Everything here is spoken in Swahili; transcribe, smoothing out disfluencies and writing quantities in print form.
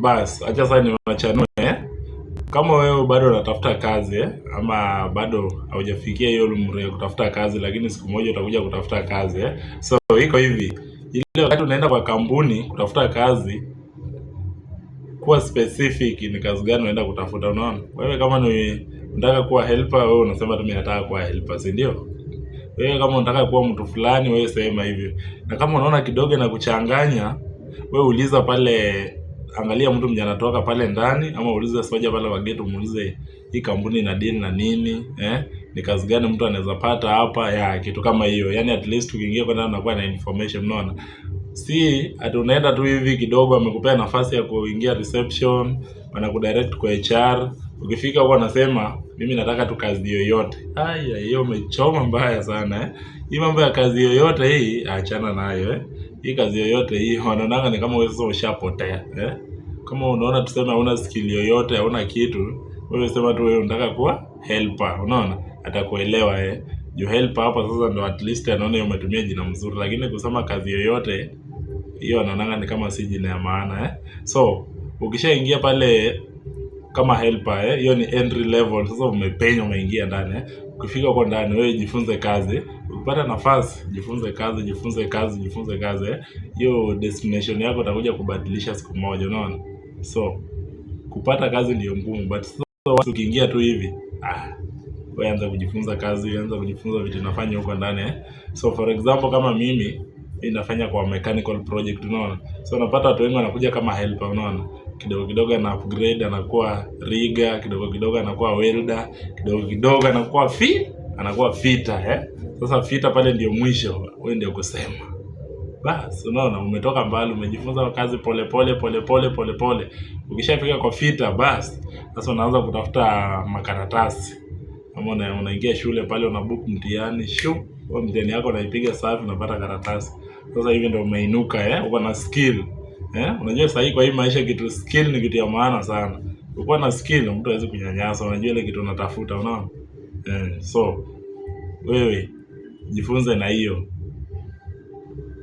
Bas, acha sasa niwachanue kama wewe bado unatafuta kazi ama bado haujafikia hiyo umri ya kutafuta kazi, lakini siku moja utakuja kutafuta kazi So iko hivi, ile wakati unaenda kwa kampuni kutafuta kazi, kuwa specific ni kazi gani unaenda kutafuta, unaona? Wewe kama ni unataka kuwa helper, wewe unasema tu mimi nataka kuwa helper, si ndio? Wewe kama unataka kuwa mtu fulani, wewe sema hivyo. Na kama unaona kidogo na kuchanganya, wewe uliza pale, angalia mtu mwenye anatoka pale ndani, ama uliza soja pale wa gate, muulize hii kampuni ina deal na nini, ni kazi gani mtu anaweza pata hapa, ya kitu kama hiyo. Yani at least ukiingia kwa ndani unakuwa na information, unaona? Si ati unaenda tu hivi kidogo amekupea nafasi ya kuingia reception, wanakudirect kwa HR. Ukifika huko anasema mimi nataka tu kazi yoyote. Haya, hiyo umechoma mbaya sana Hii mambo ya kazi yoyote hii achana nayo Hii kazi yoyote hii wanaonanga ni kama wewe sasa ushapotea Kama unaona tuseme hauna skill yoyote, hauna kitu, wewe sema tu wewe unataka kuwa helper, unaona? Atakuelewa Juu helper hapa sasa ndo at least anaona umetumia jina mzuri, lakini kusema kazi yoyote hiyo anaonanga ni kama si jina ya maana So ukishaingia pale kama helper hiyo ni entry level. Sasa umepenya, umeingia ndani Ukifika huko ndani, wewe jifunze kazi. Ukipata nafasi, jifunze kazi hiyo destination yako utakuja kubadilisha siku moja, unaona? So kupata kazi ndio ngumu, but so ukiingia tu hivi wewe anza kujifunza kazi, anza kujifunza vitu nafanya huko ndani So for example kama mimi nafanya kwa mechanical project, unaona? So napata watu wengi wanakuja kama helper, unaona? Kidogo kidogo na upgrade, anakuwa rigger, kidogo kidogo anakuwa welder, kidogo kidogo anakuwa fitter Sasa fitter pale ndio mwisho, wewe ndio kusema. Bas, unaona umetoka mbali, umejifunza kazi pole pole. Ukishafika kwa fitter, bas sasa unaanza kutafuta makaratasi. Kama unaingia shule pale, unabook mtihani, kwa mtihani yako unaipiga safi, unapata karatasi. Sasa hivi ndio umeinuka uko na skill. Unajua sasa hii kwa hii maisha kitu skill ni kitu ya maana sana. Ukiwa na skill mtu hawezi kunyanyasa, unajua ile kitu unatafuta, unaona? So wewe jifunze na hiyo.